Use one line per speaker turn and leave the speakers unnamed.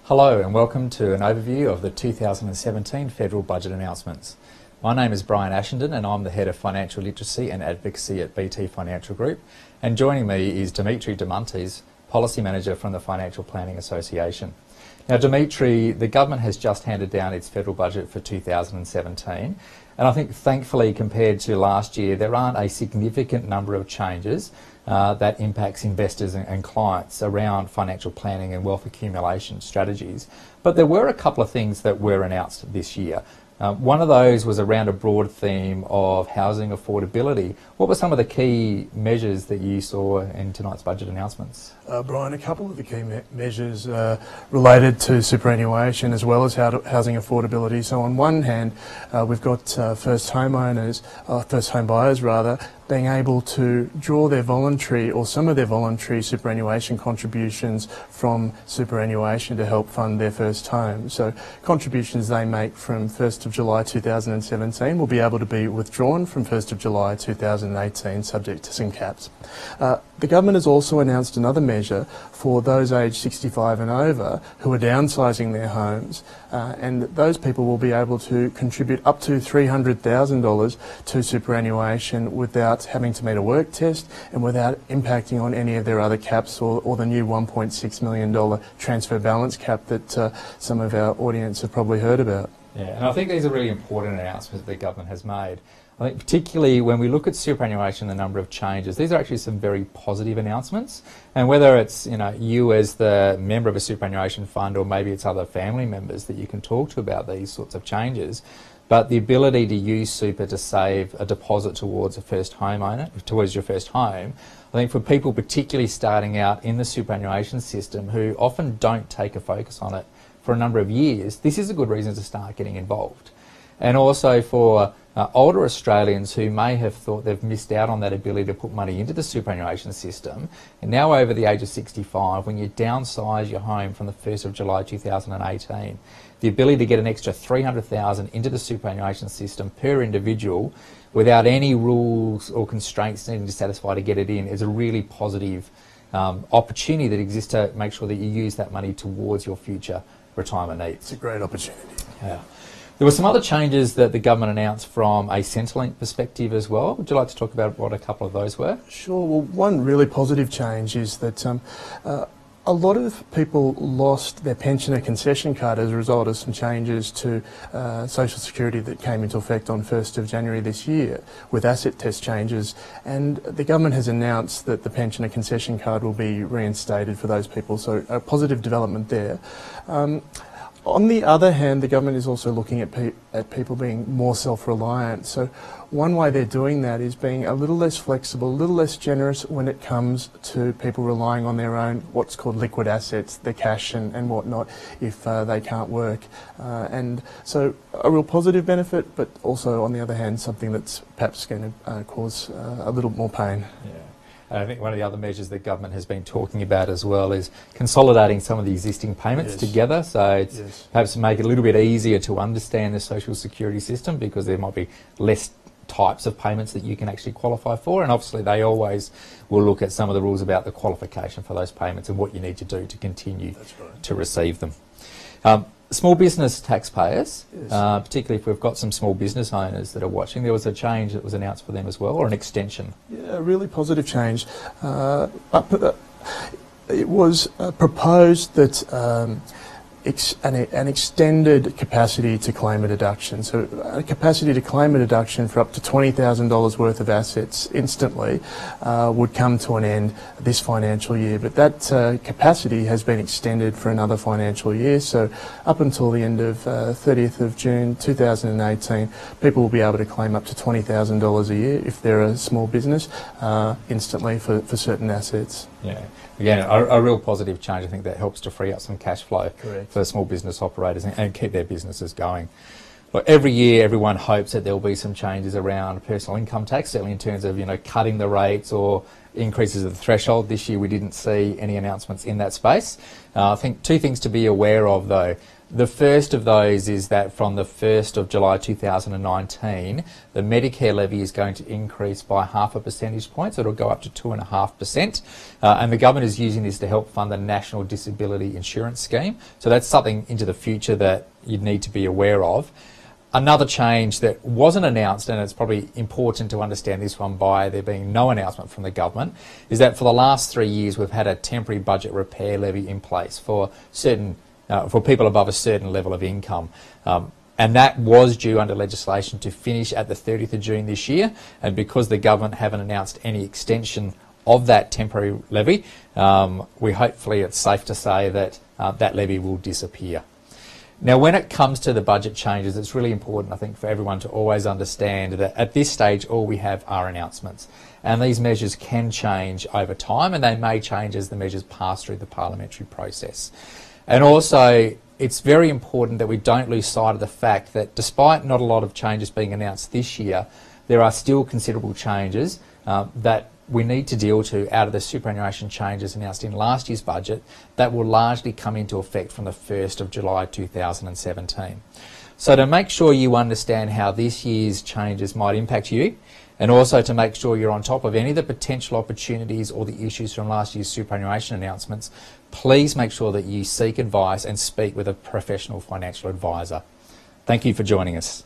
Hello and welcome to an overview of the 2017 federal budget announcements. My name is Bryan Ashenden and I'm the Head of Financial Literacy and Advocacy at BT Financial Group, and joining me is Dimitri Diamantes, Policy Manager from the Financial Planning Association. Now Dimitri, the government has just handed down its federal budget for 2017, and I think thankfully compared to last year there aren't a significant number of changes that impacts investors and clients around financial planning and wealth accumulation strategies. But there were a couple of things that were announced this year. One of those was around a broad theme of housing affordability. What were some of the key measures that you saw in tonight's budget announcements?
Bryan, a couple of the key measures related to superannuation as well as housing affordability. So on one hand, we've got first home buyers rather, being able to draw their voluntary or some of their voluntary superannuation contributions from superannuation to help fund their first home. So contributions they make from 1st of July 2017 will be able to be withdrawn from 1st of July 2018, subject to some caps. The government has also announced another measure for those aged 65 and over who are downsizing their homes, and those people will be able to contribute up to $300,000 to superannuation without having to meet a work test and without impacting on any of their other caps or the new $1.6 million transfer balance cap that some of our audience have probably heard about.
Yeah, and I think these are really important announcements that the government has made. I think particularly when we look at superannuation, the number of changes, these are actually some very positive announcements. And whether it's you as the member of a superannuation fund or maybe it's other family members that you can talk to about these sorts of changes, but the ability to use super to save a deposit towards your first home, I think for people particularly starting out in the superannuation system who often don't take a focus on it for a number of years, this is a good reason to start getting involved. And also for older Australians who may have thought they've missed out on that ability to put money into the superannuation system, and now over the age of 65, when you downsize your home from the 1st of July 2018, the ability to get an extra $300,000 into the superannuation system per individual without any rules or constraints needing to satisfy to get it in is a really positive opportunity that exists to make sure that you use that money towards your future retirement needs.
It's a great opportunity.
Yeah. There were some other changes that the government announced from a Centrelink perspective as well. Would you like to talk about what a couple of those were?
Sure. Well, one really positive change is that a lot of people lost their pensioner concession card as a result of some changes to Social Security that came into effect on 1st of January this year with asset test changes, and the government has announced that the pensioner concession card will be reinstated for those people, so a positive development there. On the other hand, the government is also looking at people being more self-reliant. So one way they're doing that is being a little less flexible, a little less generous when it comes to people relying on their own, what's called liquid assets, their cash and whatnot, if they can't work. And so a real positive benefit, but also on the other hand, something that's perhaps going to cause a little more pain.
Yeah. I think one of the other measures the government has been talking about as well is consolidating some of the existing payments together, so it's perhaps make it a little bit easier to understand the social security system because there might be less types of payments that you can actually qualify for, and obviously they always will look at some of the rules about the qualification for those payments and what you need to do to continue to receive them. Small business taxpayers, particularly if we've got some small business owners that are watching, there was a change that was announced for them as well, or an extension.
Yeah, a really positive change. It was proposed that an extended capacity to claim a deduction. So a capacity to claim a deduction for up to $20,000 worth of assets instantly would come to an end this financial year. But that capacity has been extended for another financial year. So up until the end of 30th of June 2018, people will be able to claim up to $20,000 a year if they're a small business instantly for certain assets.
Yeah. Again, a real positive change. I think that helps to free up some cash flow for small business operators and keep their businesses going. Look, every year everyone hopes that there will be some changes around personal income tax, certainly in terms of cutting the rates or increases of the threshold. This year we didn't see any announcements in that space. I think two things to be aware of though. The first of those is that from the 1st of July 2019, the Medicare levy is going to increase by 0.5 percentage point, so it'll go up to 2.5%. And the government is using this to help fund the National Disability Insurance Scheme. So that's something into the future that you'd need to be aware of. Another change that wasn't announced, and it's probably important to understand this one by there being no announcement from the government, is that for the last 3 years we've had a temporary budget repair levy in place for people above a certain level of income. And that was due under legislation to finish at the 30th of June this year, and because the government haven't announced any extension of that temporary levy, hopefully it's safe to say that that levy will disappear. Now, when it comes to the budget changes, it's really important, I think, for everyone to always understand that at this stage all we have are announcements, and these measures can change over time, and they may change as the measures pass through the parliamentary process. And also, it's very important that we don't lose sight of the fact that despite not a lot of changes being announced this year, there are still considerable changes that we need to deal to out of the superannuation changes announced in last year's budget that will largely come into effect from the 1st of July 2017. So to make sure you understand how this year's changes might impact you, and also to make sure you're on top of any of the potential opportunities or the issues from last year's superannuation announcements, please make sure that you seek advice and speak with a professional financial advisor. Thank you for joining us.